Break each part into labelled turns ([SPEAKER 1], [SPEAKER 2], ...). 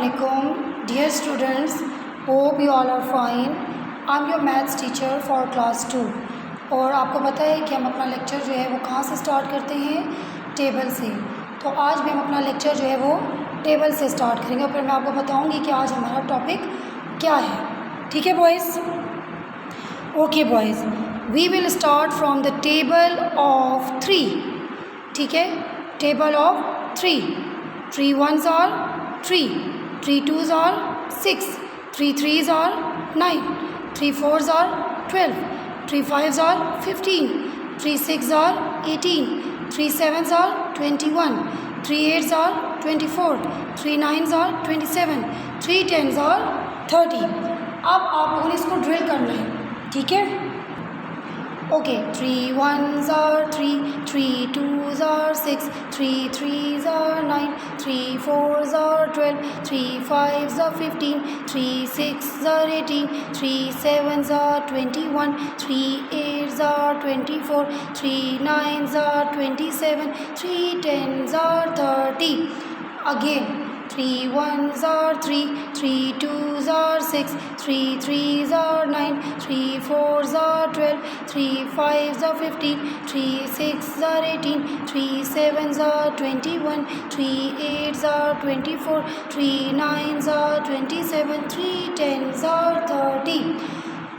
[SPEAKER 1] Assalamualaikum, dear students. Hope you all are fine. I'm your maths teacher for class 2. और आपको पता है कि हम अपना लेक्चर जो है वो कहाँ से स्टार्ट करते हैं, टेबल से। तो आज भी हम अपना लेक्चर जो है वो टेबल से स्टार्ट करेंगे और फिर मैं आपको बताऊँगी कि आज हमारा टॉपिक क्या है। ठीक है boys? Okay boys, we will start from the table of 3. ठीक है, table of 3. 3 ones are 3, 3 2s are 6, 3 3s are 9, 3 4s are 12, 3 5s are 15, 3 6s are 18, 3 7s are 21, 3 8s are 24, 3 9s are 27, 3 10s are 30. अब आप लोगों ने इसको drill करना है, ठीक है? Okay, 3 1s are 3, 3 2s are 6, 3 3s are 9, 3 4s are 12, 3 5s are 15, 3 6s are 18, 3 7s are 21, 3 8s are 24, 3 9s are 27, 3 10s are 30. Again, 3 1s are 3, 3 2s are 6, 3 3s are 9, 3 4s are 12, 3 5s are 15, 3 6s are 18, 3 7s are 21, 3 8s are 24, 3 9s are 27, 3 10s are 30.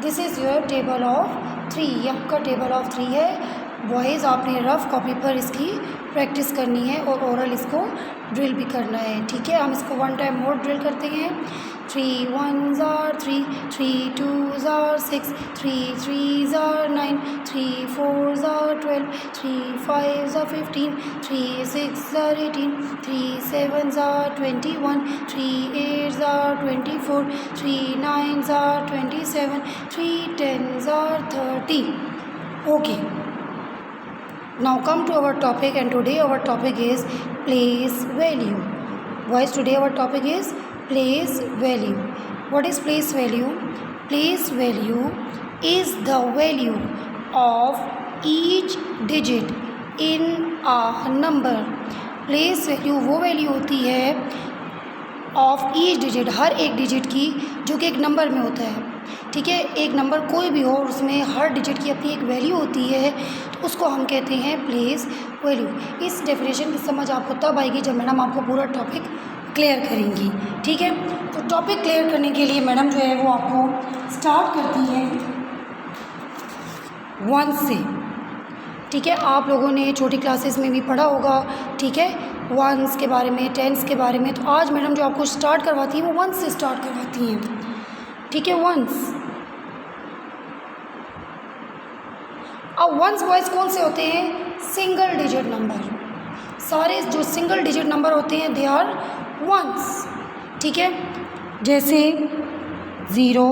[SPEAKER 1] This is your table of 3. ये आपका table of 3 है boys. आपने rough copy पर इसकी practice करनी है और oral इसको ड्रिल भी करना है, ठीक है? हम इसको 1 टाइम मोर ड्रिल करते हैं. 3 1s are 3, 3 2s are 6, 3 3s are 9, 3 4s are 12, 3 5s are 15, 3 6s are 18, 3 7s are 21, 3 8s are 24, 3 9s are 27, 3 10s are 30. Okay. Now come to our topic, and today our topic is place value. Boys, today our topic is place value. What is place value? Place value is the value of each digit in a number. Place value वो value होती है of each digit, हर एक digit की, जो कि एक number में होता है, ठीक है? एक नंबर कोई भी हो और उसमें हर डिजिट की अपनी एक वैल्यू होती है, तो उसको हम कहते हैं प्लेस वैल्यू. इस डेफिनेशन की समझ आपको तब आएगी जब मैडम आपको पूरा टॉपिक क्लियर करेंगी, ठीक है? तो टॉपिक क्लियर करने के लिए मैडम जो है वो आपको स्टार्ट करती हैं 1 से, ठीक है? आप लोगों ने छोटी क्लासेस में भी पढ़ा होगा, ठीक है, 1s के बारे में, 10s के बारे में. तो आज मैडम जो आपको स्टार्ट करवाती हैं वो 1 से स्टार्ट करवाती हैं, ठीक है? 1s. अब 1s बॉयज़ कौन से होते हैं? Single digit number. सारे जो सिंगल डिजिट नंबर होते हैं दे आर 1s, ठीक है? जैसे 0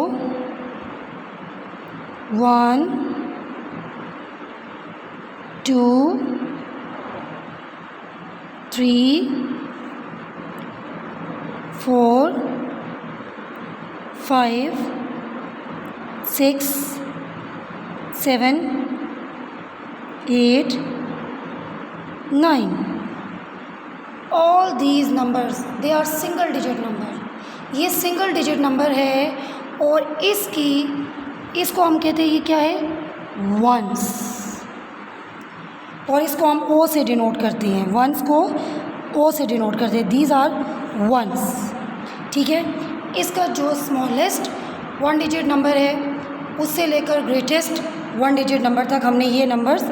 [SPEAKER 1] 1 2 3 4 5 6 7 8 9. All these numbers they are single digit number. ये सिंगल डिजिट नंबर है और इसको हम कहते हैं, ये क्या है? 1s. और इसको हम O से डिनोट करते हैं. 1s को O से डिनोट करते हैं. दीज आर 1s, ठीक है? इसका जो स्मॉलेस्ट 1 डिजिट नंबर है उससे लेकर ग्रेटेस्ट 1 डिजिट नंबर तक हमने ये नंबर्स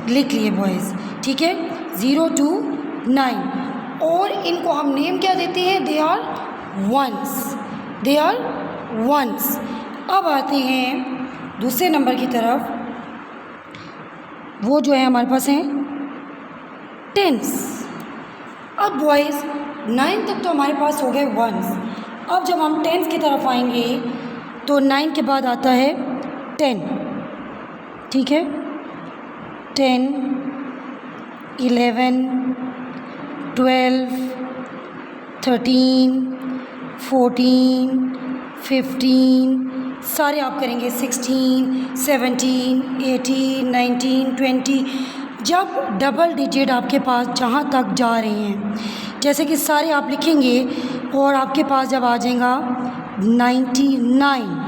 [SPEAKER 1] लिख लिए बॉयज़, ठीक है? 0 to 9. और इनको हम नेम क्या देते हैं? They are 1s. They are 1s. अब आते हैं दूसरे नंबर की तरफ. वो जो है हमारे पास हैं 10s. अब बॉयज़ 9 तक तो हमारे पास हो गए 1s. अब जब हम 10s की तरफ आएंगे तो 9 के बाद आता है 10, ठीक है? 10 11 12 13 14 15, सारे आप करेंगे 16 17 18 19 20. जब डबल डिजिट आपके पास जहाँ तक जा रहे हैं, जैसे कि सारे आप लिखेंगे और आपके पास जब आ जाएगा 99,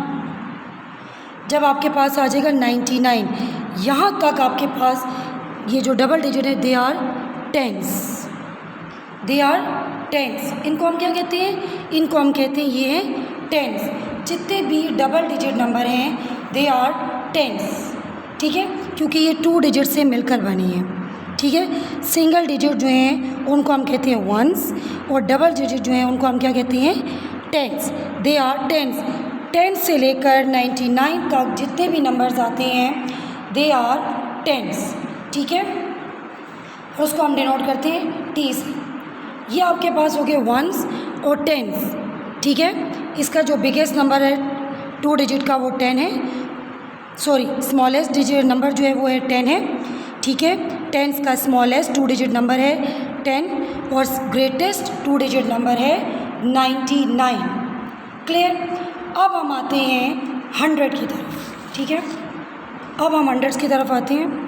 [SPEAKER 1] जब आपके पास आ जाएगा 99, यहाँ तक आपके पास ये जो डबल डिजिट है they are tens, they are tens. इनको हम क्या कहते हैं? इनको हम कहते हैं ये हैं टेंस। जितने भी डबल डिजिट नंबर हैं दे आर टेंस, ठीक है, क्योंकि ये 2 डिजिट से मिलकर बनी है, ठीक है। सिंगल डिजिट जो हैं उनको हम कहते हैं वंस, और डबल डिजिट जो हैं उनको हम क्या कहते हैं? टेंस। They are tense. 10 से लेकर 99 तक जितने भी नंबर्स आते हैं दे आर टेंस, ठीक है। और उसको हम डिनोट करते हैं टी से। ये आपके पास हो गए वंस और टेंस, ठीक है। इसका जो बिगेस्ट नंबर है 2 डिजिट का वो 10 है, सॉरी स्मॉलेस्ट डिजिट नंबर जो है वो है 10 है, ठीक है। टेंस का स्मॉलेस्ट 2 डिजिट नंबर है 10 और ग्रेटेस्ट 2 डिजिट नंबर है 99। क्लियर? अब हम आते हैं 100 की तरफ, ठीक है। अब हम 100 की तरफ आते हैं।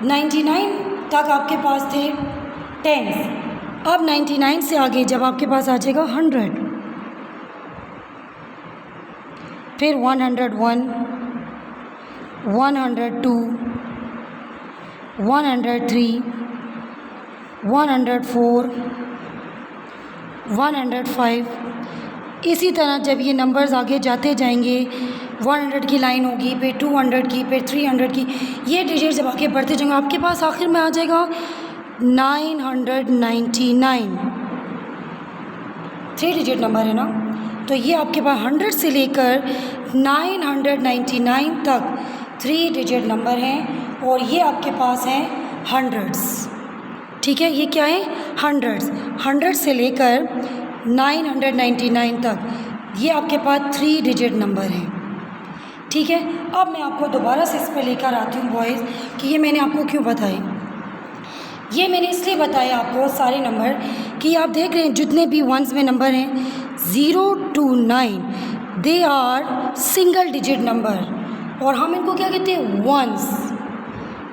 [SPEAKER 1] $99 तक आपके पास थे टेंस। अब 99 से आगे जब आपके पास आ जाएगा 100, फिर 101, 102, 103, 104, 105। इसी तरह जब ये नंबर्स आगे जाते जाएंगे 100 की लाइन होगी, फिर 200 की, फिर 300 की, ये डिजिट जब आगे बढ़ते जाएंगे आपके पास आखिर में आ जाएगा 999। 3 डिजिट नंबर है ना, तो ये आपके पास 100 से लेकर 999 तक 3 डिजिट नंबर हैं और ये आपके पास हैं हंड्रेड्स, ठीक है। ये क्या है? हंड्रेड्स। 100 से लेकर 999 तक ये आपके पास 3 डिजिट नंबर हैं, ठीक है। अब मैं आपको दोबारा से इस पर लेकर आती हूँ बॉयज़ कि ये मैंने आपको क्यों बताए। ये मैंने इसलिए बताया आपको सारे नंबर कि आप देख रहे हैं जितने भी वंस में नंबर हैं 0 to 9 they are single digit number और हम इनको क्या कहते हैं? वंस,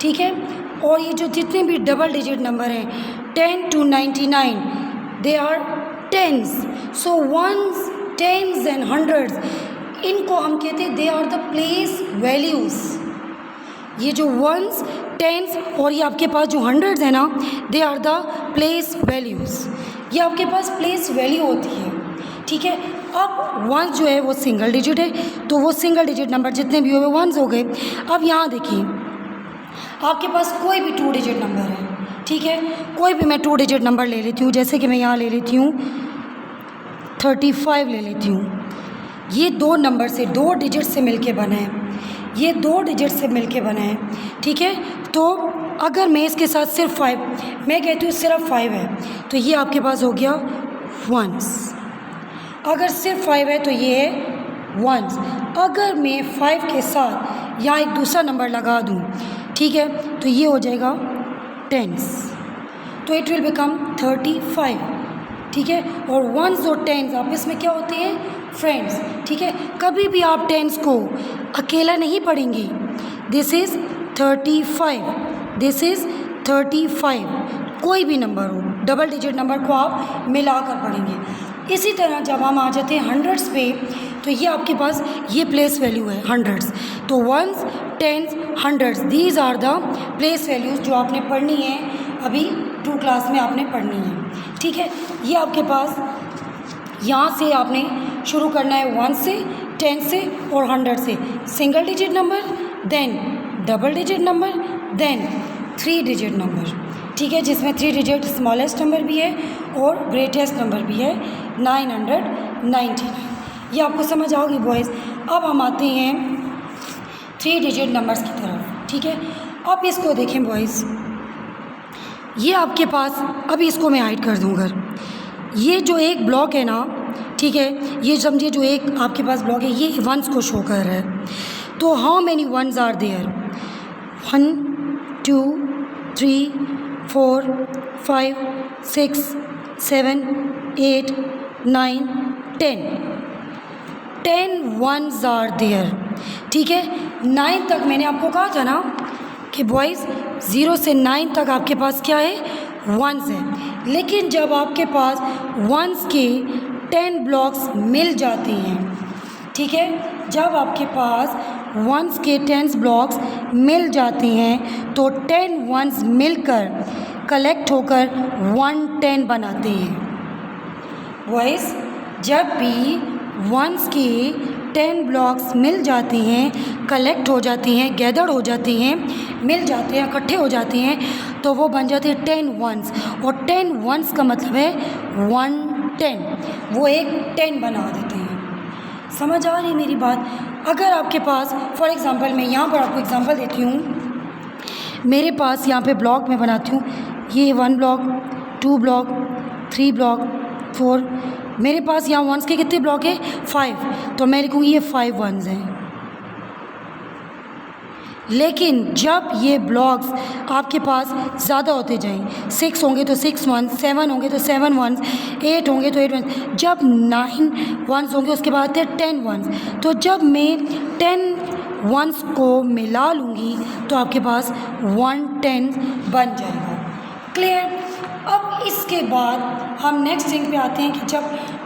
[SPEAKER 1] ठीक है। और ये जो जितने भी डबल डिजिट नंबर हैं 10 to 99 they are tens. So ones, tens and hundreds, इनको हम कहते हैं they are the place values. ये जो वंस, टेंस और ये आपके पास जो हंड्रेड्स है ना they are the place values. ये आपके पास प्लेस वैल्यू होती है, ठीक है। अब वंस जो है वो सिंगल डिजिट है, तो वो सिंगल डिजिट नंबर जितने भी हुए वंस हो गए। अब यहाँ देखिए आपके पास कोई भी 2 डिजिट नंबर है, ठीक है। कोई भी मैं 2 डिजिट नंबर ले लेती हूँ, जैसे कि मैं यहाँ ले लेती हूँ 35 ले लेती हूँ। ये 2 नंबर से 2 डिजिट से मिलके बना है, ये 2 डिजिट से मिलके बना है, ठीक है। तो अगर मैं इसके साथ सिर्फ 5, मैं कहती हूँ सिर्फ 5 है तो ये आपके पास हो गया वंस। अगर सिर्फ 5 है तो ये है वंस। अगर मैं 5 के साथ यहाँ एक दूसरा नंबर लगा दूँ, ठीक है, तो ये हो जाएगा टेंस, तो इट विल बिकम 35, ठीक है। और वंस और टेंस आपस में क्या होते हैं? फ्रेंड्स, ठीक है। कभी भी आप टेंस को अकेला नहीं पढ़ेंगे। दिस इज़ 35, दिस इज़ 35, कोई भी नंबर हो डबल डिजिट नंबर को आप मिलाकर पढ़ेंगे। इसी तरह जब हम आ जाते हैं हंड्रेड्स पे तो ये आपके पास ये प्लेस वैल्यू है हंड्रेड्स। तो ones, tens, hundreds, these are the place values जो आपने पढ़नी है अभी 2 क्लास में आपने पढ़नी है, ठीक है। ये आपके पास यहाँ से आपने शुरू करना है 1 से, 10 से और 100 से। Single digit number, then double digit number, then 3 digit number, ठीक है, जिसमें 3 डिजिट स्मॉलेस्ट नंबर भी है और ग्रेटेस्ट नंबर भी है 999। ये आपको समझ आओगी बॉयज़। अब हम आते हैं 3 डिजिट नंबर्स की तरफ, ठीक है। अब इसको देखें बॉयज़, ये आपके पास, अभी इसको मैं हाइड कर दूँ अगर, ये जो एक ब्लॉक है ना, ठीक है, ये समझिए जो एक आपके पास ब्लॉक है ये वंस को शो कर रहा है। तो how many ones are there? 1 2 3 4 5 6 7 8 9 10 10 ones are there, ठीक है। 9 तक मैंने आपको कहा था ना कि बॉयज़ 0 से 9 तक आपके पास क्या है, वंस है। लेकिन जब आपके पास वंस के 10 ब्लॉक्स मिल जाते हैं, ठीक है, जब आपके पास वंस के 10 ब्लॉक्स मिल जाते हैं तो 10 वंस मिलकर कलेक्ट होकर 110 बनाते हैं। बॉयज़ जब भी वंस के 10 ब्लॉक्स मिल जाते हैं, कलेक्ट हो जाते हैं, गैदर हो जाते हैं, मिल जाते हैं, इकट्ठे हो जाते हैं, तो वो बन जाते हैं 10 वंस। और 10 वंस का मतलब है 110, वो एक 10 बना देते हैं। समझ आ रही मेरी बात? अगर आपके पास फॉर एग्ज़ाम्पल, मैं यहाँ पर आपको एग्ज़ाम्पल देती हूँ। मेरे पास यहाँ पे ब्लॉक में बनाती हूँ, ये 1 ब्लॉक, 2 ब्लॉक, 3 ब्लॉक, 4। मेरे पास यहाँ वंस के कितने ब्लॉक है, 5, तो मैं लिखूँगी ये 5 वंस हैं। लेकिन जब ये ब्लॉक्स आपके पास ज़्यादा होते जाएं, 6 होंगे तो 6 वंस, 7 होंगे तो 7 वंस, 8 होंगे तो 8 वंस, जब 9 वंस होंगे उसके बाद 10 वंस। तो जब मैं 10 वंस को मिला लूँगी तो आपके पास 110 बन जाएगा। क्लियर? अब इसके बाद हम नेक्स्ट थिंग पे आते हैं कि जब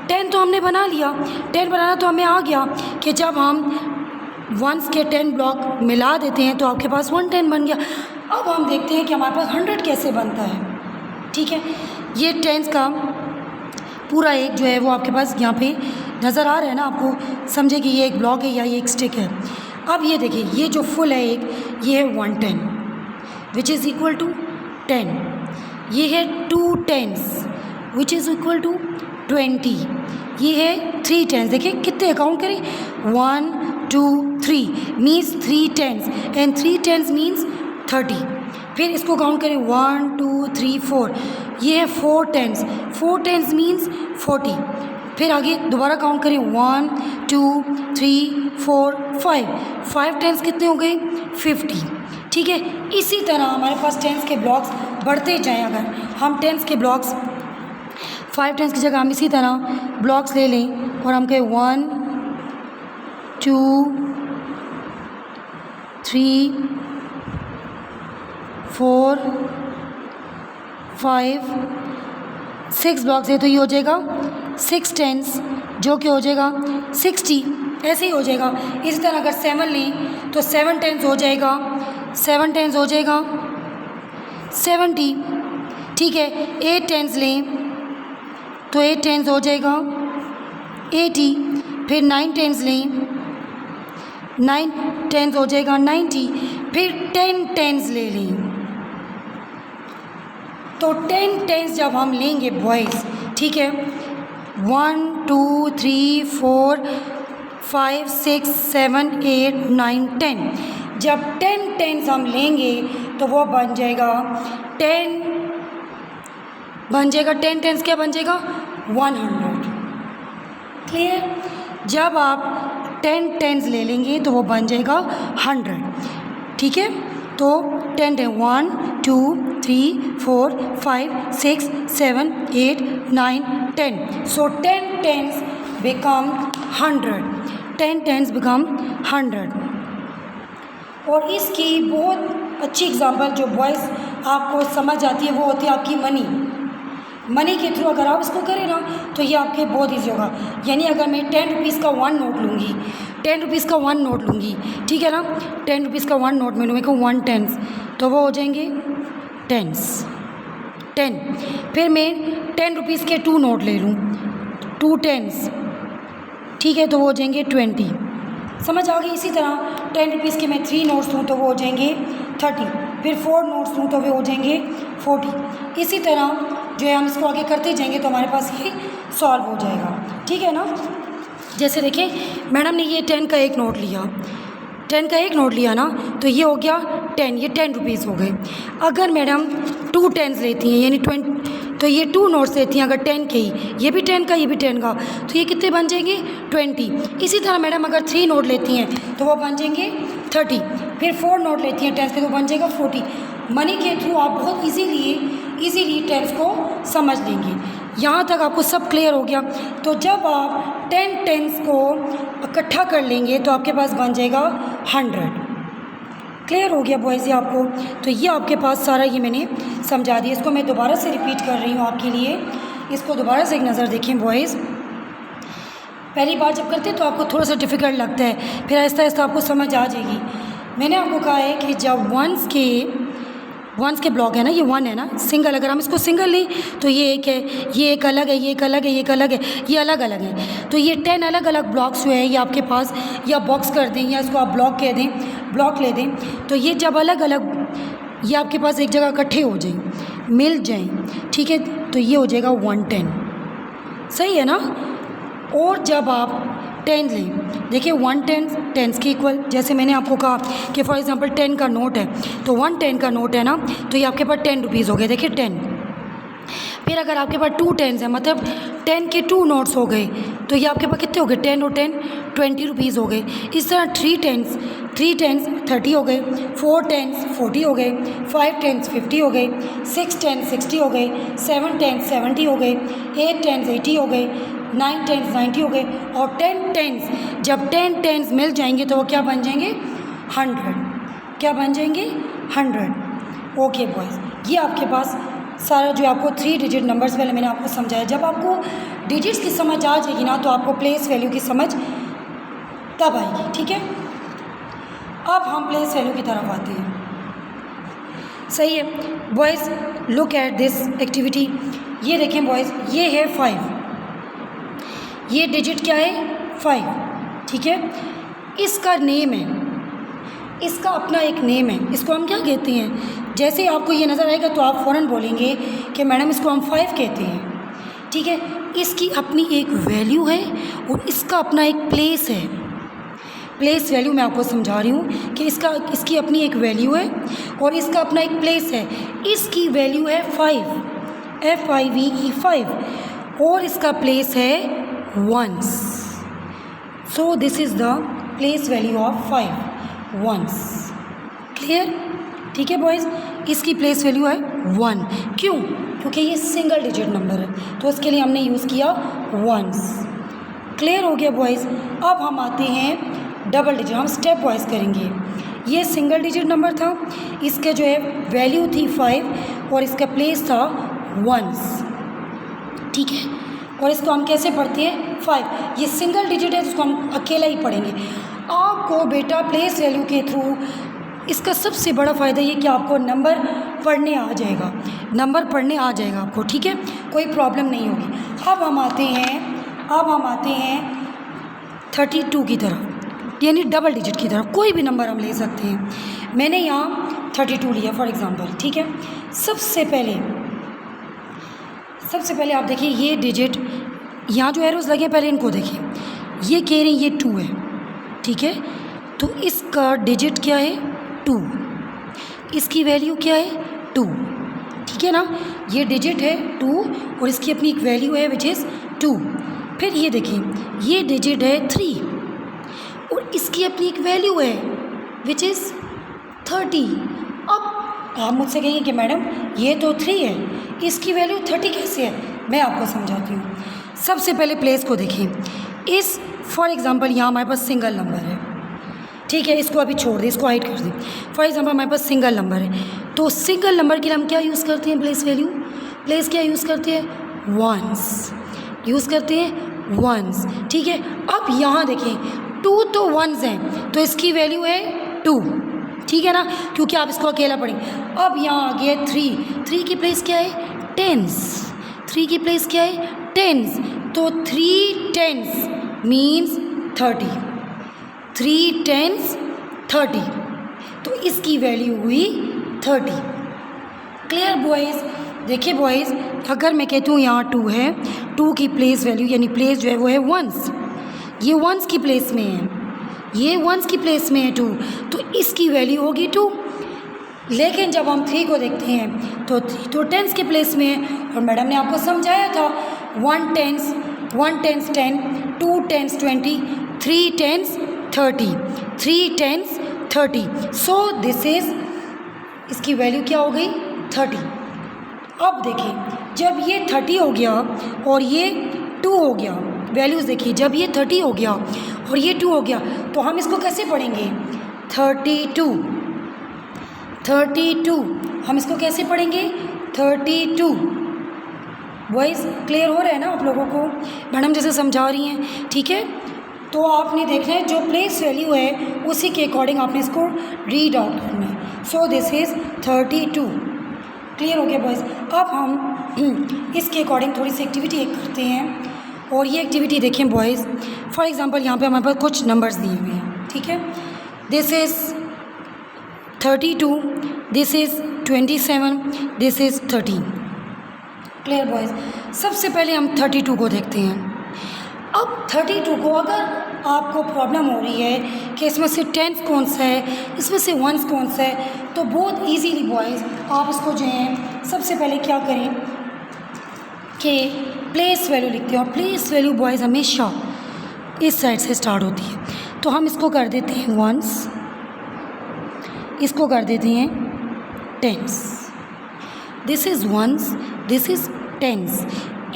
[SPEAKER 1] 10 तो हमने बना लिया, 10 बनाना तो हमें आ गया कि जब हम वंस के 10 ब्लॉक मिला देते हैं तो आपके पास 110 बन गया। अब हम देखते हैं कि हमारे पास 100 कैसे बनता है। ठीक है, ये 10s का पूरा एक जो है वो आपके पास यहाँ पे नज़र आ रहा है ना, आपको समझे कि ये एक ब्लॉक है या ये एक स्टिक है। अब ये देखिए, ये जो फुल है एक, ये है 110 विच इज़ इक्वल टू 10। ये है 2 10s which is equal to 20। ये है 3 10s। देखिए कितने काउंट करें, 1 2 3 means 3 10s and 3 10s means 30। फिर इसको काउंट करें 1 2 3 4, ये है 4 10s, 4 10s मीन्स 40। फिर आगे दोबारा काउंट करें 1 2 3 4 5 10s कितने हो गए, 50। ठीक है, इसी तरह हमारे पास 10s के ब्लॉक्स बढ़ते जाएं। अगर हम 10s के ब्लॉक्स 5 10s की जगह हम इसी तरह ब्लॉक्स ले लें और हम कहें 1 2 3 4 5 6 ब्लॉक्स है तो ये हो जाएगा 6 10s जो कि हो जाएगा 60। ऐसे ही हो जाएगा। इसी तरह अगर 7 लें तो 7 10s हो जाएगा, 7 10s हो जाएगा 70। ठीक है, 8 10s लें तो 8 10s हो जाएगा 80। फिर 9 10s लें, 9 10s हो जाएगा 90। फिर 10 10s ले लें तो 10 10s जब हम लेंगे बॉयज़, ठीक है, 1 2 3 4 5 6 7 8 9 10, जब 10 10s हम लेंगे तो वो बन जाएगा 10 10s क्या बन जाएगा, 100। क्लियर? जब आप 10 10s ले लेंगे तो वो बन जाएगा 100। ठीक है, तो 10 10 1 2 3 4 5 6 7 8 9 10, so 10 10s become 100, 10 10s become 100। और इसकी बहुत अच्छी एग्जांपल जो बॉयज़ आपको समझ आती है वो होती है आपकी मनी के थ्रू। अगर आप इसको करें ना तो ये आपके बहुत ईजी होगा। यानी अगर मैं 10 रुपीज़ का 1 नोट लूँगी, 10 रुपीज़ का 1 नोट लूँगी, ठीक है ना, 10 रुपीज़ का 1 नोट में लूँगी को 1 10s तो वो हो जाएंगे 10s 10। फिर मैं 10 रुपीज़ के 2 नोट ले लूँ, 2 10s, ठीक है, तो वो हो जाएंगे 20। समझ आ गई? इसी तरह 10 रुपीज़ के मैं 3 नोट्स लूँ तो वो हो जाएंगे 30। फिर 4 नोट्स लूँ तो वो हो जाएंगे 40। इसी तरह जो है हम इसको आगे करते जाएंगे तो हमारे पास ये सॉल्व हो जाएगा। ठीक है ना? जैसे देखिए, मैडम ने ये 10 का एक नोट लिया, 10 का एक नोट लिया ना, तो ये हो गया 10, ये 10 रुपीज़ हो गए। अगर मैडम 2 10s लेती हैं यानी 20, तो ये 2 नोट्स लेती हैं अगर 10 के ही, ये भी 10 का ये भी 10 का, तो ये कितने बन जाएंगे 20। इसी तरह मैडम अगर 3 नोट लेती हैं तो वो बन जाएंगे 30। फिर 4 नोट लेती हैं 10 के तो बन जाएगा 40। मनी के थ्रू आप बहुत इजीली 10s को समझ लेंगे। यहाँ तक आपको सब क्लियर हो गया। तो जब आप 10 टेंस को इकट्ठा कर लेंगे तो आपके पास बन जाएगा 100। क्लियर हो गया बॉयज़ ये आपको? तो ये आपके पास सारा ये मैंने समझा दिया। इसको मैं दोबारा से रिपीट कर रही हूँ आपके लिए। इसको दोबारा से एक नज़र देखें बॉयज़। पहली बार जब करते हैं तो आपको थोड़ा सा डिफ़िकल्ट लगता है, फिर आहिस्ता आहिस्ता आपको समझ आ जाएगी। मैंने आपको कहा है कि जब वंस के ब्लॉक है ना, ये 1 है ना सिंगल, अगर हम इसको सिंगल लें तो ये एक है, ये एक अलग है, ये एक अलग है, ये एक अलग है, ये अलग अलग है। तो ये 10 अलग अलग ब्लॉक्स जो है ये आपके पास, या बॉक्स कर दें या इसको आप ब्लॉक कह दें, ब्लॉक ले दें। तो ये जब अलग अलग ये आपके पास एक जगह इकट्ठे हो जाएं, मिल जाएं, ठीक है, तो ये हो जाएगा 110। सही है ना? और जब आप 10 लें, देखिए 110 टेंस के इक्वल, जैसे मैंने आपको कहा कि फॉर एग्जांपल 10 का नोट है, तो 110 का नोट है ना, तो ये आपके पास 10 रुपीज़ हो गए। देखिए 10। फिर अगर आपके पास 2 टेंस है, मतलब 10 के 2 नोट्स हो गए, तो ये आपके पास कितने हो गए? 10 और 10 20 रुपीज़ हो गए। इस तरह 3 टेंस 30 हो गए, 4 टेंस 40 हो गए, 5 टेंस 50 हो गए, 6 टेंस 60 हो गए, 7 टेंस 70 हो गए, 8 टेंस 80 हो गए, 9 टेंस 90 हो गए, और 10 टेंस, जब 10 टेंस मिल जाएंगे तो वो क्या बन जाएंगे? 100। क्या बन जाएंगे? 100। ओके बॉयज़, ये आपके पास सारा जो आपको 3 डिजिट नंबर्स पहले मैंने आपको समझाया। जब आपको डिजिट्स की समझ आ जाएगी ना तो आपको प्लेस वैल्यू की समझ तब आएगी। ठीक है, अब हम प्लेस वैल्यू की तरफ आते हैं। सही है boys, look at this activity. ये देखें बॉयज़, ये है 5, ये डिजिट क्या है? 5। ठीक है, इसका नेम है, इसका अपना एक नेम है, इसको हम क्या कहते हैं? जैसे आपको ये नज़र आएगा तो आप फ़ौरन बोलेंगे कि मैडम इसको हम 5 कहते हैं। ठीक है, इसकी अपनी एक वैल्यू है और इसका अपना एक प्लेस है। प्लेस वैल्यू मैं आपको समझा रही हूँ कि इसकी अपनी एक वैल्यू है और इसका अपना एक प्लेस है। इसकी वैल्यू है 5, FIVE 5, और इसका प्लेस है ones. So this is the place value of 5, ones. Clear? ठीक है बॉयज़, इसकी प्लेस वैल्यू है 1। क्यों? क्योंकि ये सिंगल डिजिट नंबर है, तो उसके लिए हमने यूज़ किया वंस। क्लियर हो गया बॉयज़? अब हम आते हैं डबल डिजिट, हम स्टेप वाइज करेंगे। ये सिंगल डिजिट नंबर था, इसके जो है वैल्यू थी 5 और इसका प्लेस था वंस। ठीक है, और इसको हम कैसे पढ़ते हैं? 5। ये सिंगल डिजिट है तो इसको हम अकेला ही पढ़ेंगे। आपको बेटा प्लेस वैल्यू के थ्रू इसका सबसे बड़ा फ़ायदा ये कि आपको नंबर पढ़ने आ जाएगा, नंबर पढ़ने आ जाएगा आपको। ठीक है, कोई प्रॉब्लम नहीं होगी। अब हम आते हैं 32 की तरफ, यानी डबल डिजिट की तरफ। कोई भी नंबर हम ले सकते हैं। मैंने यहाँ 32 लिया फॉर एग्ज़ाम्पल। ठीक है, सबसे पहले आप देखिए ये डिजिट, यहाँ जो एरोज़ लगे पहले इनको देखिए। ये कह रहे हैं ये 2 है। ठीक है, तो इसका डिजिट क्या है? 2। इसकी वैल्यू क्या है? 2। ठीक है ना, ये डिजिट है 2 और इसकी अपनी एक वैल्यू है विच इज़ 2। फिर ये देखिए, ये डिजिट है 3 और इसकी अपनी एक वैल्यू है विच इज़ 30। अब आप मुझसे कहेंगे कि मैडम ये तो 3 है, इसकी वैल्यू 30 कैसे है? मैं आपको समझाती हूँ। सबसे पहले प्लेस को देखिए। इस फॉर एग्ज़ाम्पल यहाँ हमारे पास सिंगल नंबर है। ठीक है, इसको अभी छोड़ दें, इसको हाइड कर दें। फॉर एग्ज़ाम्पल हमारे पास सिंगल नंबर है, तो सिंगल नंबर के लिए हम क्या यूज़ करते हैं? Place value. प्लेस क्या यूज़ करते हैं? वंस यूज़ करते हैं, वंस। ठीक है, अब यहाँ देखें 2 तो वंस हैं, तो इसकी वैल्यू है 2। ठीक है ना, क्योंकि आप इसको अकेला पढ़ेंगे। अब यहाँ आ गया 3 की प्लेस क्या है? टेंस। 3 की प्लेस क्या है? टेंस। तो 3 टेंस मीन्स 30। 3 टेंस 30, तो इसकी वैल्यू हुई 30। Clear boys? देखिए बॉयज़, अगर मैं कहती हूँ यहाँ 2 है, 2 की प्लेस वैल्यू यानी प्लेस जो है वो है वंस। ये वंस की प्लेस में है, ये वंस की प्लेस में है 2, तो इसकी वैल्यू होगी 2। लेकिन जब हम 3 को देखते हैं तो 3 तो टेंस के प्लेस में है, और मैडम ने आपको समझाया था 1 tens 10, 2 tens 20, 3 tens 30, 3 tens 30। So this is, इसकी वैल्यू क्या हो गई? 30। अब देखिए, जब ये 30 हो गया और ये 2 हो गया, वैल्यूज़ देखिए, जब ये 30 हो गया और ये 2 हो गया तो हम इसको कैसे पढ़ेंगे? 32 हम इसको कैसे पढ़ेंगे? 32। वॉइस क्लियर हो रहा है ना आप लोगों को? मैडम जैसे समझा रही हैं, ठीक है। तो आपने देखना है जो प्लेस वैल्यू है उसी के अकॉर्डिंग आपने इसको रीड आउट करना है। सो दिस इज़ 32। क्लियर हो गया बॉयज़? अब हम इसके अकॉर्डिंग थोड़ी सी एक्टिविटी एक करते हैं, और ये एक्टिविटी देखें बॉयज़। फॉर एग्जांपल यहाँ पे हमारे पास कुछ नंबर्स दिए हुए हैं, ठीक है। This is 32, this is 27, this is 13। Clear boys? सबसे पहले हम 32 को देखते हैं। अब 32 को अगर आपको प्रॉब्लम हो रही है कि इसमें से 10 कौन सा है, इसमें से 1 कौन सा है, तो बहुत इजीली बॉयज़ आप इसको जो है सबसे पहले क्या करें कि प्लेस वैल्यू लिखते हैं। और प्लेस वैल्यू बॉयज़ हमेशा इस साइड से स्टार्ट होती है। तो हम इसको कर देते हैं 1s, इसको कर देते हैं 10s। This is 1s, this is 10s,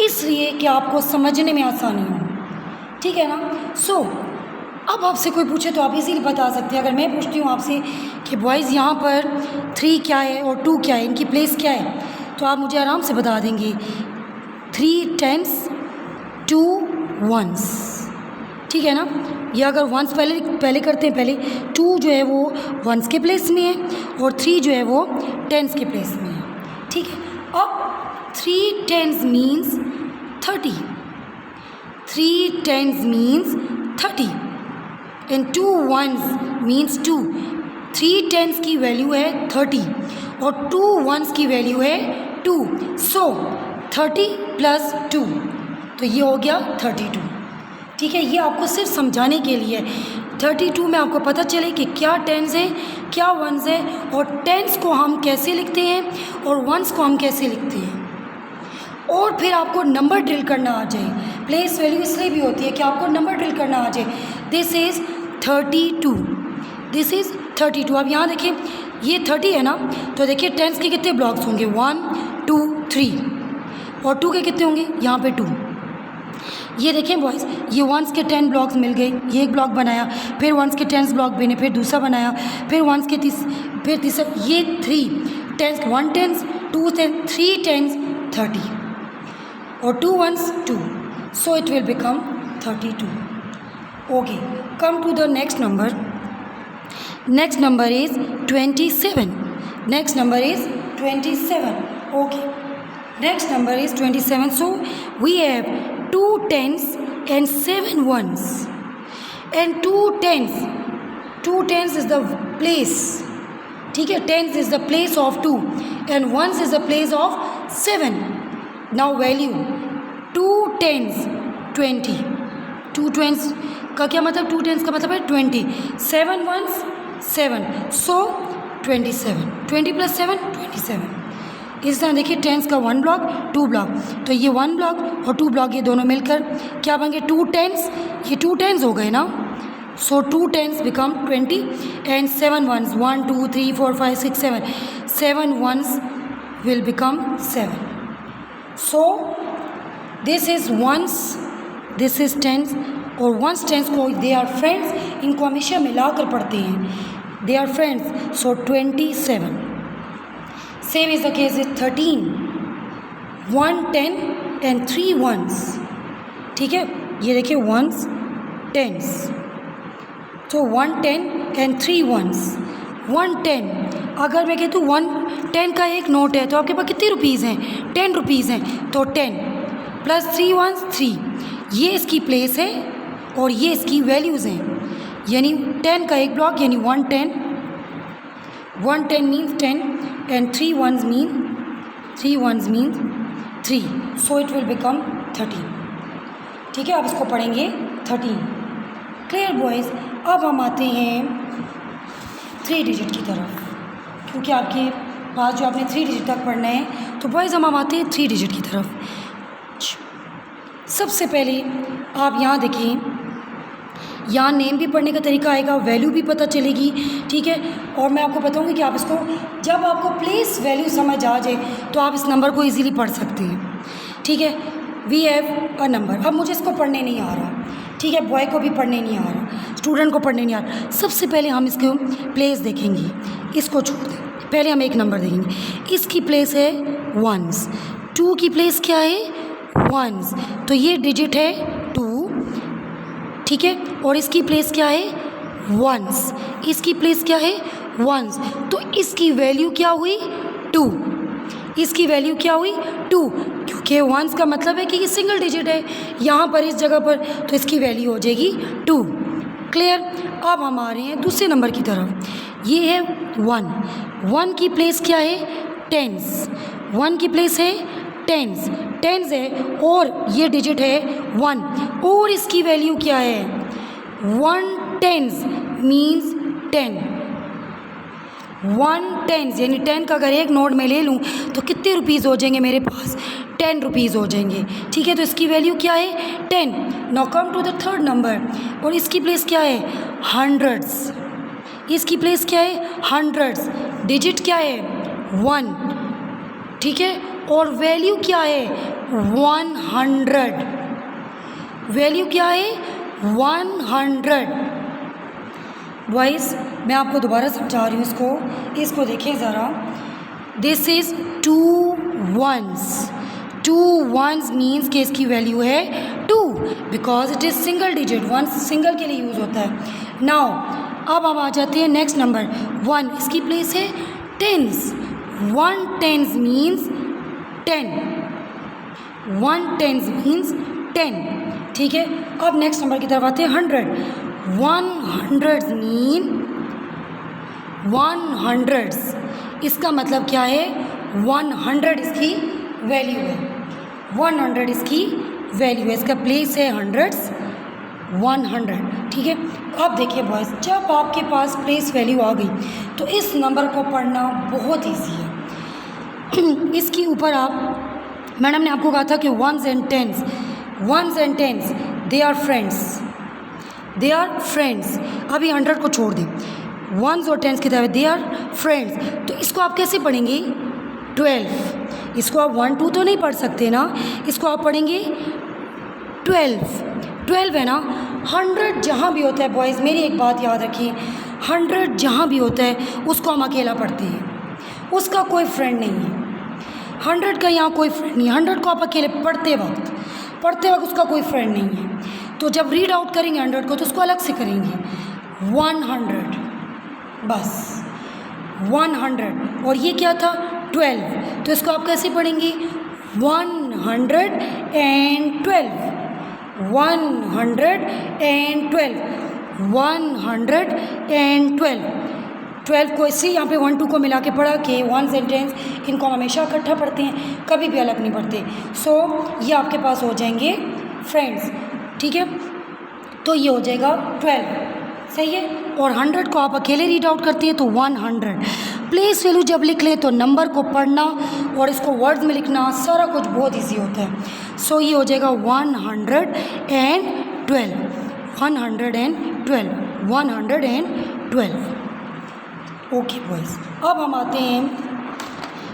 [SPEAKER 1] इसलिए कि आपको समझने में आसानी हो, ठीक है ना। सो अब आपसे कोई पूछे तो आप इजीली बता सकते हैं। अगर मैं पूछती हूँ आपसे कि बॉयज़ यहाँ पर 3 क्या है और 2 क्या है, इनकी प्लेस क्या है, तो आप मुझे आराम से बता देंगे 3 10s 2 1s, ठीक है ना। या अगर 1s पहले करते हैं, पहले 2 जो है वो 1s के प्लेस में है और 3 जो है वो 10s के प्लेस में है, ठीक है। अब 3 10s means 30, 3 10s means 30 and 2 1s means 2। 3 10s की वैल्यू है 30 और 2 1s की वैल्यू है 2। सो 30 + 2, तो ये हो गया 32, ठीक है। ये आपको सिर्फ समझाने के लिए 32 में आपको पता चले कि क्या 10s है, क्या 1s है, और 10s को हम कैसे लिखते हैं और 1s को हम कैसे लिखते हैं, और फिर आपको नंबर ड्रिल करना आ जाए। प्लेस वैल्यू इसलिए भी होती है कि आपको नंबर ड्रिल करना आ जाए। This is 32, this is 32। अब यहाँ देखिए ये 30 है ना, तो देखिए 10s के कितने ब्लॉक्स होंगे? 1 2 3, और 2 के कितने होंगे? यहाँ पे 2। ये देखें बॉयज़, ये 1s के 10 ब्लॉक्स मिल गए, ये एक ब्लॉक बनाया, फिर 1s के 10 ब्लॉक बने, फिर दूसरा बनाया, फिर 1s के फिर तीसरा, ये 3 10s, 1 10s 2 10 3 10s 30 और 2 1s 2, so it will become 32. Okay, come to the next number. Next number is 27. Next number is 27. Okay, next number is 27. So we have 2 10s and 7 1s, and 2 10s. 2 10s is the place, ठीक है। 10s is the place of 2 and 1s is the place of 7. Now value 2 10s 20, 2 10s का क्या मतलब? 2 10s का मतलब है 20, 7 1s 7, so 27, 20 + 7 27। इस तरह देखिए 10s का 1 ब्लॉक 2 ब्लॉक, तो ये 1 ब्लॉक और 2 ब्लॉक ये दोनों मिलकर क्या बन गए? 2 10s, ये 2 10s हो गए ना। सो 2 10s become 20 and 7 1s 1 2 3 4 5 6 7, 7 1s will become 7. So this is 1s, this is 10s, और 1s 10s को they are friends, इनको हमेशा मिलाकर पढ़ते हैं, they are friends. So 27. Same is the case with 13, 1 10 and 3 1s, ठीक है। ये देखिए 1s 10s, तो 1 10 and 3 1s। 1 10, अगर मैं कहती हूँ 1 10 का एक नोट है तो आपके पास कितने रुपीज़ हैं? 10 रुपीज़ हैं, तो 10 + 3 1s 3, ये इसकी प्लेस है और ये इसकी वैल्यूज़ हैं। यानी 10 का एक ब्लॉक यानी 1 10, 1 10 means 10 and 3 1s means 3, so it will become 13, ठीक है। अब इसको पढ़ेंगे 13। Clear boys? अब हम आते हैं 3 डिजिट की तरफ, क्योंकि आपके पास जो आपने 3 डिजिट तक पढ़ना है, तो बॉयज़ हम आते हैं 3 डिजिट की तरफ। सबसे पहले आप यहाँ देखिए, यहाँ नेम भी पढ़ने का तरीका आएगा, वैल्यू भी पता चलेगी, ठीक है। और मैं आपको बताऊँगी कि आप इसको जब आपको प्लेस वैल्यू समझ आ जाए तो आप इस नंबर को इजीली पढ़ सकते हैं। ठीक है, वी हैव अ नंबर। अब मुझे इसको पढ़ने नहीं आ रहा, ठीक है, बॉय को भी पढ़ने नहीं आ रहा, स्टूडेंट को पढ़ने नहीं आ रहा। सबसे पहले हम इसको प्लेस देखेंगे, इसको छोड़ दें, पहले हम एक नंबर देखेंगे। इसकी प्लेस है वंस, 2 की प्लेस क्या है वंस, तो ये डिजिट है 2, ठीक है, और इसकी प्लेस क्या है वंस, इसकी प्लेस क्या है वंस, तो इसकी वैल्यू क्या हुई 2, इसकी वैल्यू क्या हुई 2, क्योंकि वंस का मतलब है कि ये सिंगल डिजिट है यहाँ पर इस जगह पर, तो इसकी वैल्यू हो जाएगी 2। क्लियर। अब हम आ रहे हैं दूसरे नंबर की तरफ, ये है 1, 1 की प्लेस क्या है टेंस, 1 की प्लेस है टेंस, टेंस है और ये डिजिट है 1, और इसकी वैल्यू क्या है 1 टेंस मीन्स 10, 1 टेंस यानी 10 का अगर एक नोट में ले लूँ तो कितने रुपीज़ हो जाएंगे मेरे पास 10 रुपीज़ हो जाएंगे, ठीक है, तो इसकी वैल्यू क्या है 10। Now come to the third number, और इसकी प्लेस क्या है हंड्रेड्स, इसकी प्लेस क्या है हंड्रेड्स, डिजिट क्या है 1, ठीक है, और वैल्यू क्या है 100, वैल्यू क्या है 100। बॉयज़ मैं आपको दोबारा समझा रही हूँ, इसको देखें ज़रा, this is 2 ones, 2 ones means कि इसकी वैल्यू है 2 because it is single digit, 1 single के लिए यूज़ होता है। नाउ अब हम आ जाते हैं नेक्स्ट नंबर 1, इसकी प्लेस है tens, 1 tens means 10, 1 tens means 10, ठीक है। अब नेक्स्ट नंबर की तरफ आते हैं 100, 100 मीन 100, इसका मतलब क्या है 100 इसकी वैल्यू है, 100 इसकी वैल्यू है, इसका प्लेस है हंड्रेड्स 100, ठीक है। अब देखिए बॉयज़, जब आपके पास प्लेस वैल्यू आ गई तो इस नंबर को पढ़ना बहुत ईजी है। इसके ऊपर आप, मैडम ने आपको कहा था कि ones and tens they are friends, they are friends. अभी 100 को छोड़ दें, वंस और टेंस की तरह दे आर फ्रेंड्स, तो इसको आप कैसे पढ़ेंगे 12, इसको आप 1 2 तो नहीं पढ़ सकते ना, इसको आप पढ़ेंगे 12 है ना। 100 जहाँ भी होता है बॉयज़, मेरी एक बात याद रखिए, 100 जहाँ भी होता है उसको हम अकेला पढ़ते हैं, उसका कोई फ्रेंड नहीं है, 100 का यहाँ कोई फ्रेंड नहीं है, 100 को आप अकेले पढ़ते वक्त उसका कोई फ्रेंड नहीं है। तो जब रीड आउट करेंगे 100 को तो उसको अलग से करेंगे 100, बस 100, और ये क्या था 12, तो इसको आप कैसे पढ़ेंगे 112, 12 को इसी यहाँ पे 1 2 को मिला के पढ़ा कि वंस एंड टेंस इनको हम हमेशा इकट्ठा पढ़ते हैं, कभी भी अलग नहीं पढ़ते। सो ये आपके पास हो जाएंगे फ्रेंड्स, ठीक है, तो ये हो जाएगा 12, सही है। और 100 को आप अकेले रीड आउट करते हैं तो 100। प्लेस वैल्यू जब लिख लें तो नंबर को पढ़ना और इसको वर्ड्स में लिखना सारा कुछ बहुत इजी होता है। सो ये हो जाएगा 112। ओके बॉयज़, अब हम आते हैं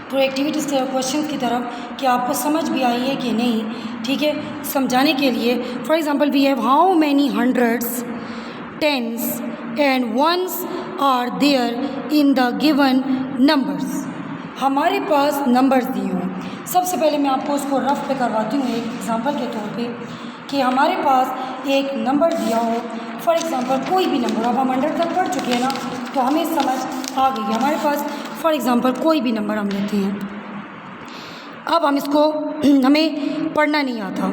[SPEAKER 1] तो एक्टिविटीज़ के क्वेश्चन की तरफ कि आपको समझ भी आई है कि नहीं, ठीक है। समझाने के लिए for example we have how many hundreds, tens and ones are there in the given numbers. हमारे पास नंबर्स दिए हुए, सबसे पहले मैं आपको उसको रफ पे करवाती हूँ एक एग्जांपल के तौर पे कि हमारे पास एक नंबर दिया हो, फॉर एग्जांपल कोई भी नंबर, अब हम 100 तक पढ़ चुके हैं ना तो हमें समझ आ गई। हमारे पास फॉर एग्जांपल कोई भी नंबर हम लेते हैं, अब हम इसको हमें पढ़ना नहीं आता,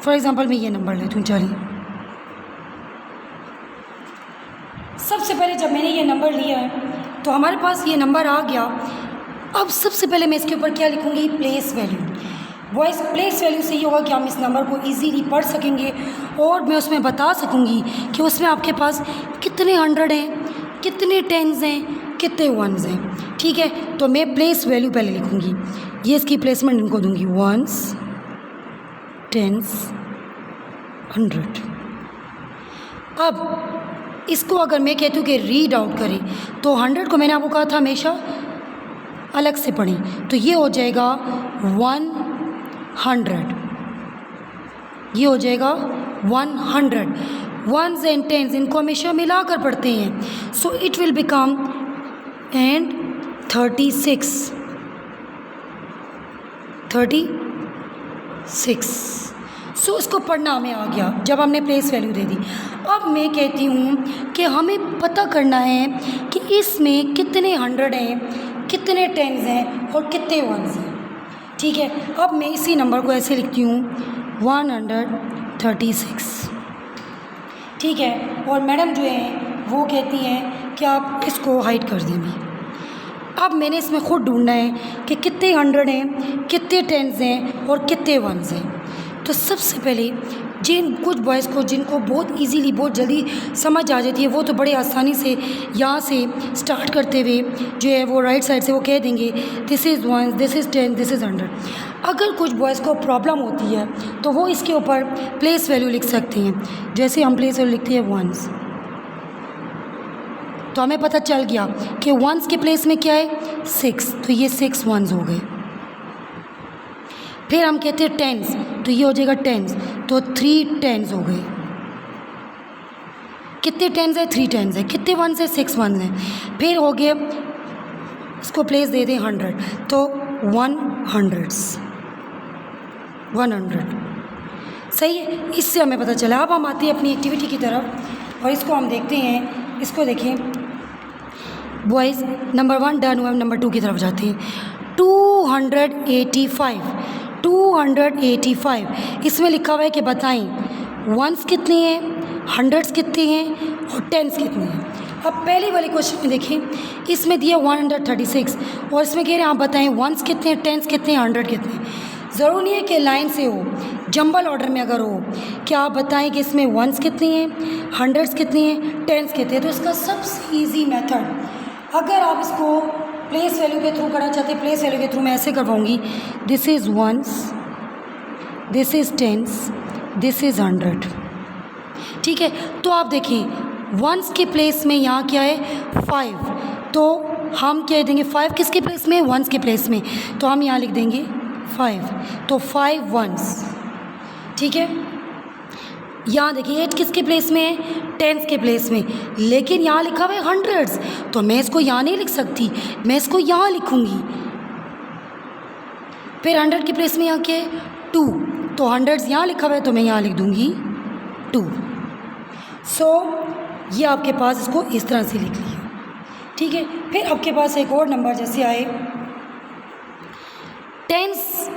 [SPEAKER 1] फॉर एग्जांपल मैं ये नंबर लेती हूँ, चलिए सबसे पहले जब मैंने ये नंबर लिया है तो हमारे पास ये नंबर आ गया। अब सबसे पहले मैं इसके ऊपर क्या लिखूँगी place value. Voice place value से ये होगा कि हम इस नंबर को इजीली पढ़ सकेंगे और मैं उसमें बता सकूँगी कि उसमें आपके पास कितने 100 हैं, कितने टेंस हैं, कितने वंस हैं, ठीक है। तो मैं प्लेस वैल्यू पहले लिखूँगी, ये इसकी प्लेसमेंट इनको दूँगी वंस, टेंस, 100। अब इसको अगर मैं कहती हूँ कि रीड आउट करें तो 100 को मैंने आपको कहा था हमेशा अलग से पढ़ें, तो ये हो जाएगा 1 100, ये हो जाएगा 100। वंस एंड टेंस इनको हमेशा मिलाकर पढ़ते हैं, so it will become and 36। सो इसको पढ़ना हमें आ गया जब हमने प्लेस वैल्यू दे दी। अब मैं कहती हूँ कि हमें पता करना है कि इसमें कितने 100 हैं, कितने टेंस हैं और कितने वंस हैं। ठीक है, अब मैं इसी नंबर को ऐसे लिखती हूँ 136। ठीक है, और मैडम जो है वो कहती हैं कि आप इसको हाइड कर दें भी। अब मैंने इसमें ख़ुद ढूंढना है कि कितने 100 हैं, कितने टेंस हैं और कितने वंस हैं। तो सबसे पहले जिन कुछ बॉयज़ को जिनको बहुत इजीली बहुत जल्दी समझ आ जाती है वो तो बड़े आसानी से यहाँ से स्टार्ट करते हुए जो है वो राइट साइड से वो कह देंगे this is ones, this is 10, this is 100। अगर कुछ बॉयज़ को प्रॉब्लम होती है तो वो इसके ऊपर प्लेस वैल्यू लिख सकते हैं। जैसे हम प्लेस वैल्यू लिखते हैं वंस, तो हमें पता चल गया कि वंस के प्लेस में क्या है 6, तो ये 6 वंस हो गए। फिर हम कहते हैं टेंस, तो ये हो जाएगा टेंस, तो 3 टेंस हो गए। कितने टेंस है 3 टेंस है, कितने वंस है 6 वंस हैं। फिर हो गया इसको प्लेस दे दें 100, तो 100 सही है। इससे हमें पता चला। अब हम आते हैं अपनी एक्टिविटी की तरफ और इसको हम देखते हैं। इसको देखें, बॉयज़ नंबर 1 डन हुआ, नंबर 2 की तरफ जाते हैं। 285 इसमें लिखा हुआ है कि बताएं वंस कितने हैं, हंड्रेड्स कितने हैं और टेंस कितने हैं। अब पहले वाले क्वेश्चन में देखें, इसमें दिया 136 और इसमें कह रहे हैं आप बताएं वंस कितने हैं, टेंस कितने हैं, 100 कितने हैं। ज़रूरी नहीं है कि लाइन से हो, जंबल ऑर्डर में अगर हो कि आप बताएं कि इसमें वंस कितने हैं, हंड्रेड्स कितने हैं, टेंस कितने हैं। तो इसका सबसे ईजी मेथड, अगर आप इसको प्लेस वैल्यू के थ्रू करना चाहते हैं, प्लेस वैल्यू के थ्रू मैं ऐसे करवाऊँगी, this is ones, this is tens, this is 100। ठीक है, तो आप देखें वंस के प्लेस में यहाँ क्या है 5, तो हम क्या देंगे 5 किसके प्लेस में, वंस के प्लेस में, तो हम यहाँ लिख देंगे 5, तो 5 वंस। ठीक है, यहाँ देखिए 8 किसके प्लेस में है, टेंस के प्लेस में, लेकिन यहाँ लिखा हुआ है हंड्रेड्स, तो मैं इसको यहाँ नहीं लिख सकती, मैं इसको यहाँ लिखूँगी। फिर 100 के प्लेस में यहाँ क्या है 2, तो हंड्रेड्स यहाँ लिखा हुआ है तो मैं यहाँ लिख दूँगी 2। सो ये आपके पास इसको इस तरह से लिख लिया। ठीक है, फिर आपके पास एक और नंबर जैसे आए टेंस,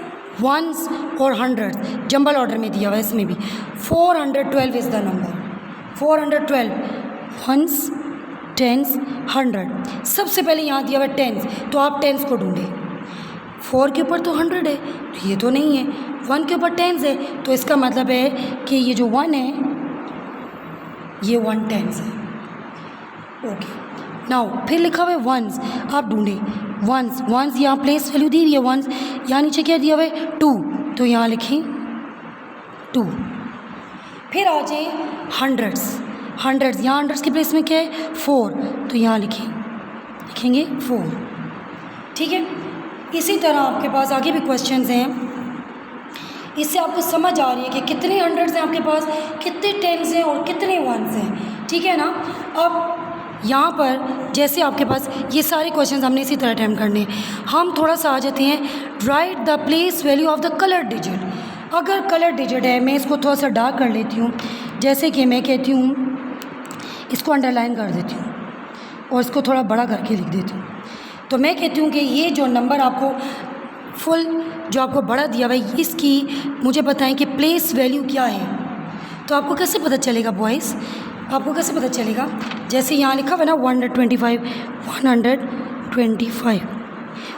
[SPEAKER 1] वंस और हंड्रेड जंबल ऑर्डर में दिया हुआ है, इसमें भी 412 is the number. 412 ones, tens, 100। सबसे पहले यहाँ दिया हुआ है टेंस, तो आप टेंस को ढूंढें। 4 के ऊपर तो 100 है, तो ये तो नहीं है। 1 के ऊपर टेंस है, तो इसका मतलब है कि ये जो 1 है ये 1 टेंस है। ओके, नाउ फिर लिखा हुआ है वंस, आप ढूंढें वंस। वंस यहाँ प्लेस वैल्यू दी हुई है वंस, यहाँ नीचे क्या दिया हुआ है 2, तो यहाँ लिखें 2। फिर आ जाए हंड्रेड्स, हंड्रेड्स यहाँ हंड्रेड्स के प्लेस में क्या है 4, तो यहाँ लिखेंगे 4। ठीक है, इसी तरह आपके पास आगे भी क्वेश्चंस हैं। इससे आपको समझ आ रही है कि कितने हंड्रेड्स हैं आपके पास, कितने टेंस हैं और कितने वंस हैं। ठीक है ना। अब यहाँ पर जैसे आपके पास ये सारे क्वेश्चंस हमने इसी तरह अटैम्प्ट करने हैं। हम थोड़ा सा आ जाते हैं right the place value of the colour digit. अगर कलर डिजिट है, मैं इसको थोड़ा सा डार्क कर लेती हूँ, जैसे कि मैं कहती हूँ इसको अंडरलाइन कर देती हूँ और इसको थोड़ा बड़ा करके लिख देती हूँ। तो मैं कहती हूँ कि ये जो नंबर आपको फुल जो आपको बड़ा दिया हुआ है, इसकी मुझे बताएं कि प्लेस वैल्यू क्या है। तो आपको कैसे पता चलेगा बॉयज़, आपको कैसे पता चलेगा, जैसे यहाँ लिखा हुआ है ना 125, 125,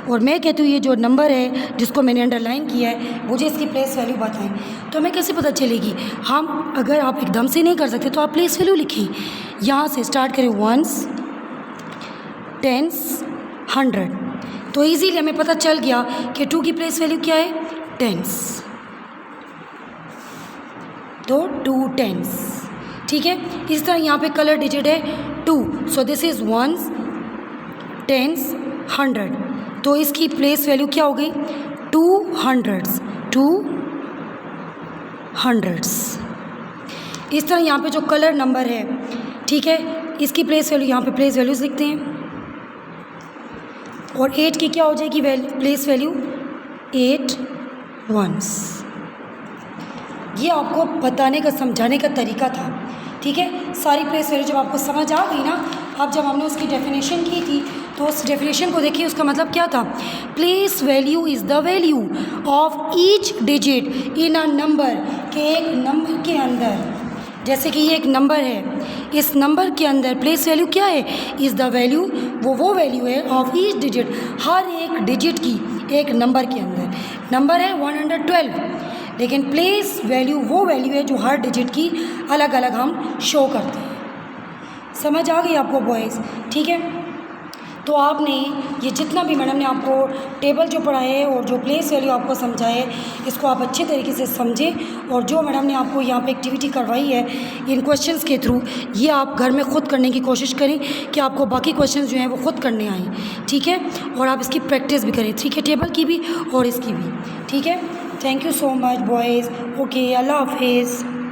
[SPEAKER 1] और मैं कहती हूँ ये जो नंबर है जिसको मैंने अंडरलाइन किया है मुझे इसकी प्लेस वैल्यू बताएं। तो हमें कैसे पता चलेगी, हम अगर आप एकदम से नहीं कर सकते तो आप प्लेस वैल्यू लिखें। यहाँ से स्टार्ट करें वंस, टेंस, 100, तो इजीली हमें पता चल गया कि 2 की प्लेस वैल्यू क्या है टेंस, तो 2 टेंस। ठीक है, इस तरह यहाँ पे कलर डिजिट है 2, so this is ones, tens, 100, तो इसकी प्लेस वैल्यू क्या हो गई 2 हंड्रेड्स, टू हंड्रेड्स। इस तरह यहाँ पे जो कलर नंबर है, ठीक है, इसकी प्लेस वैल्यू यहाँ पे प्लेस वैल्यूज़ लिखते हैं। और 8 की क्या हो जाएगी प्लेस वैल्यू? 8 वंस। ये आपको बताने का समझाने का तरीका था, ठीक है। सारी प्लेस वैल्यू जब आपको समझ आ गई ना, अब जब हमने उसकी डेफिनेशन की थी तो उस डेफिनेशन को देखिए, उसका मतलब क्या था? Place value is the value of each digit in a number, के एक नंबर के अंदर, जैसे कि ये एक नंबर है, इस नंबर के अंदर प्लेस वैल्यू क्या है? इज़ द वैल्यू, वो वैल्यू है ऑफ ईच डिजिट, हर एक डिजिट की एक नंबर के अंदर। नंबर है 112, लेकिन प्लेस वैल्यू वो वैल्यू है जो हर डिजिट की अलग अलग हम शो करते हैं। समझ आ गई आपको बॉयज़? ठीक है। तो आपने ये जितना भी मैडम ने आपको टेबल जो पढ़ाए है और जो प्लेस वैल्यू आपको समझाए, इसको आप अच्छे तरीके से समझें। और जो मैडम ने आपको यहाँ पे एक्टिविटी करवाई है इन क्वेश्चंस के थ्रू, ये आप घर में ख़ुद करने की कोशिश करें कि आपको बाकी क्वेश्चंस जो हैं वो ख़ुद करने आएँ, ठीक है। और आप इसकी प्रैक्टिस भी करें, ठीक है, टेबल की भी और इसकी भी, ठीक है। Thank you so much boys. Okay, अल्लाह हाफिज़।